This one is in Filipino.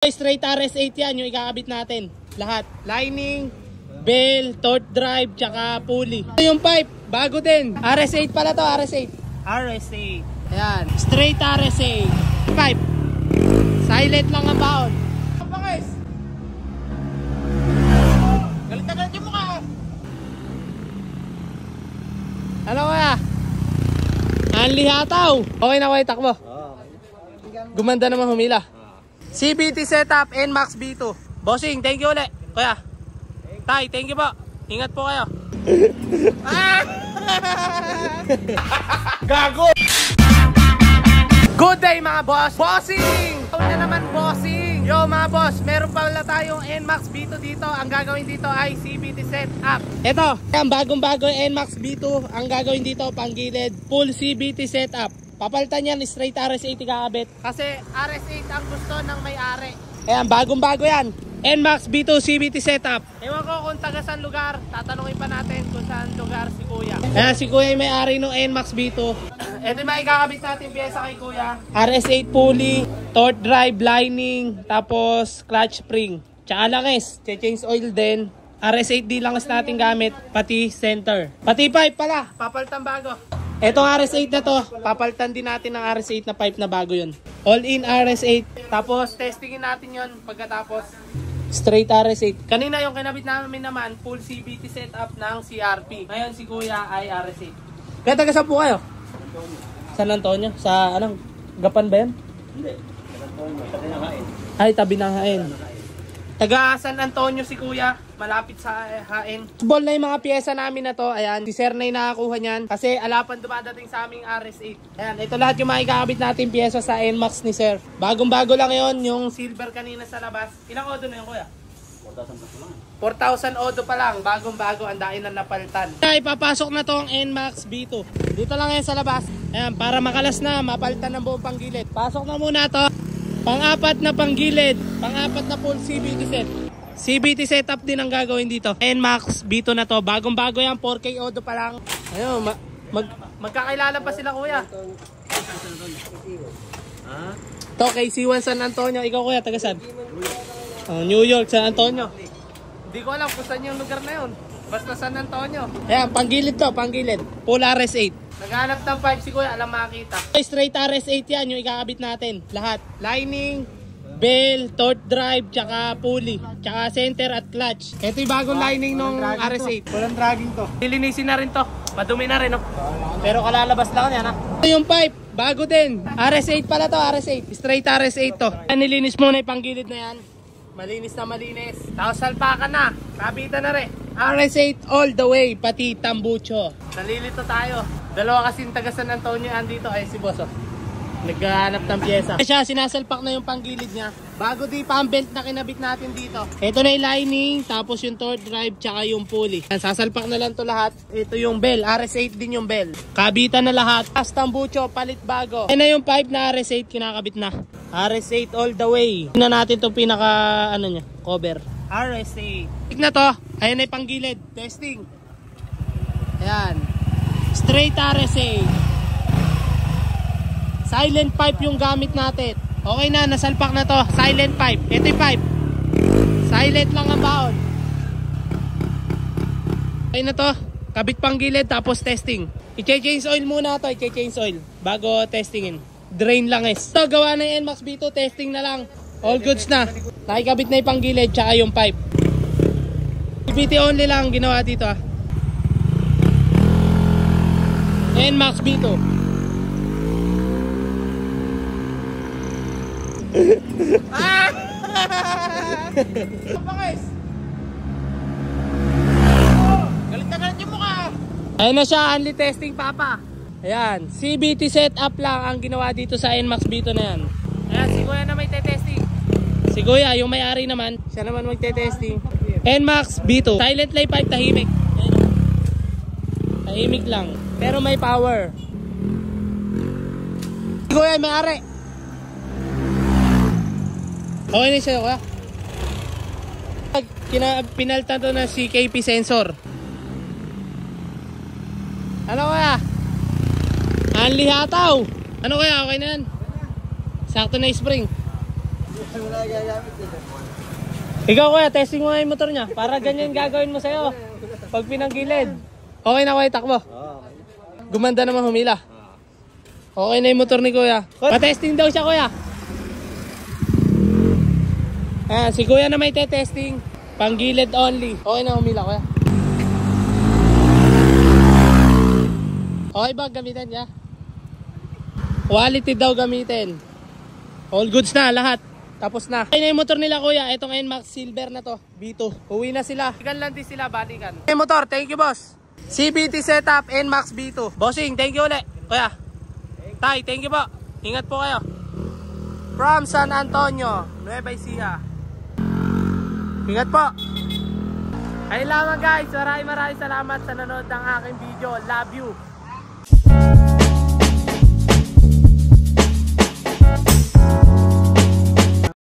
Straight RS8 yan, yung ikakabit natin. Lahat. Lining, bell, torque drive, tsaka pulley. Ito yung pipe, bago din. RS8 pala to, RS8. RS8. Ayan, straight RS8. Pipe. Silent lang ang baon. Apa guys? Galit na galit yung mukha. Ano kaya? Anli hataw. Okay na kayo, takbo. Gumanda naman humila. CVT setup, NMAX B2. Bossing, thank you ulit. Kuya. Tay, thank you po. Ingat po kayo. Gago! Good day mga boss. Bossing! Ito na naman bossing. Yo mga boss, meron pala tayong NMAX B2 dito. Ang gagawin dito ay CVT setup. Ito, ang bagong-bago NMAX B2. Ang gagawin dito, panggilid, full CVT setup. Papalitan yan, straight RS8 kakabit. Kasi RS8 ang gusto ng may-ari. Ayan, bagong-bago yan. NMAX B2 CVT setup. Ewan ko kung taga saan lugar. Tatanungin pa natin kung saan lugar si Kuya. Ayan, si Kuya yung may-ari ng NMAX B2. Ito yung ikakabit natin pyesa kay Kuya. RS8 pulley, torque drive, lining, tapos clutch spring. Tsaka langis, change oil din. RS8D langis natin gamit, pati center. Pati pipe pala, papalitan bago. Etong RS8 na to, papalitan din natin ng RS8 na pipe na bago yun. All in RS8. Tapos testingin natin yun pagkatapos straight RS8. Kanina yung kinabit namin naman, full CVT setup ng CRP. Ngayon si Kuya ay RS8. Kaya taga saan po kayo? San Antonio? Sa anong? Gapan ba yan? Hindi. Tabi ng Hain. Ay, tabi ng Hain. Taga San Antonio si Kuya, malapit sa Hain. Ball na yung mga pyesa namin na to. Ayan, si Sir na yung nakakuha niyan. Kasi alapan dumadating sa aming RS8. Ayan, ito lahat yung makikakabit natin pyesa sa NMAX ni Sir. Bagong-bago lang yon, yung silver kanina sa labas. Ilang odo na yun, Kuya? 4,000 odo pa lang. Bagong-bago, ang dahil na napalitan. Ay, papasok na to ang NMAX B2. Dito lang yan sa labas. Ayan, para makalas na, mapalitan ng buong panggilid. Pasok na muna to. Pang-apat na panggilid, pang-apat na full CVT set. CVT setup din ang gagawin dito. NMAX B2 na to, bagong-bago yan, 4K odo pa lang. Ayun, magkakilala pa sila Kuya. To kay C1 San Antonio, ikaw Kuya, taga saan? New York, San Antonio. Hindi ko alam kung saan yung lugar na yun. Basta San Antonio. Ayan, panggilid to, panggilid. Full RS8. Naghanap ng pipe si Kuya, alam makita. Straight RS8 yan, yung ikakabit natin. Lahat. Lining, bell, torque drive, tsaka pulley, tsaka center at clutch. Ito yung bagong lining ng RS8. Walang dragging to. Lilinisin na rin to. Madumi na rin, no? Pero kalalabas lang yan, ha? Ito yung pipe, bago din. RS8 pala to, RS8. Straight RS8 to. Nilinis muna yung panggilid na yan. Malinis na malinis. Tapos salpakan na. Kabitan na rin. RS8 all the way, pati tambucho. Nalilito tayo. Dalawa kasing taga San Antonio andito ay si Boss. Naghahanap ng pyesa. Siya, sinasalpak na yung panggilid niya. Bago di pa ang belt na kinabit natin dito. Ito na yung lining, tapos yung torque drive, tsaka yung pulley. Sasalpak na lang to lahat. Ito yung bell, RS8 din yung bell. Kabitan na lahat. Tapos tambucho, palit bago. Ito na yung pipe na RS8, kinakabit na. RS8 all the way. Tingnan natin itong pinaka, ano niya, cover. RS8. Tignan to. Ayan na yung panggilid. Testing. Ayan. Straight RS8. Silent pipe yung gamit natin. Okay na, nasalpak na to. Silent pipe. Ito yung pipe. Silent lang ang baon. Okay na to. Kabit panggilid tapos testing. I-change oil muna to. I-change oil bago testingin. Drain lang ito. Gawa na yung NMAX B2. Testing na lang. All goods na. Nakikabit na yung panggilid tsaka yung pipe. CVT only lang ginawa dito ha. NMAX B2. Apa guys? Galit na galit yung mukha. Ayun na siya, only testing papa. Ayan, CVT setup lang ang ginawa dito sa NMAX B2 na yan. Ayan, si Kuya na may testing. Si Kuya, yung may-ari naman, siya naman magte-testing. NMAX B2. Silent lay pipe, tahimik. Tahimik lang, pero may power. Si Kuya, may-ari. Okay na siya, Kuya. Pinaltan to na CKP sensor. Ano Kuya? Anli hataw. Ano Kuya, okay na yan? Sakto na spring. Wala gagamit eh. Ikaw kuya, testing mo nga yung motor niya. Para ganyan gagawin mo sa'yo. Pag pinanggilid. Okay na kuya, takbo. Oo. Gumanda naman humila. Okay na yung motor ni kuya. Pa-testing daw siya kuya. Ayan, si kuya na may testing. Panggilid only. Okay na humila kuya. Okay ba gamitin niya? Quality daw gamitin. All goods na lahat. Tapos na. Okay na yung motor nila kuya. Itong NMAX Silver na to. B2. Uwi na sila. Balikan lang din sila. Balikan. Yung motor. Thank you boss. CBT setup NMAX B2. Bossing. Thank you ulit. Kuya. Tay. Thank you po. Ingat po kayo. From San Antonio. Nueva Ecija. Ingat po. Ayun lamang guys. Maraming salamat sa nanood ng aking video. Love you.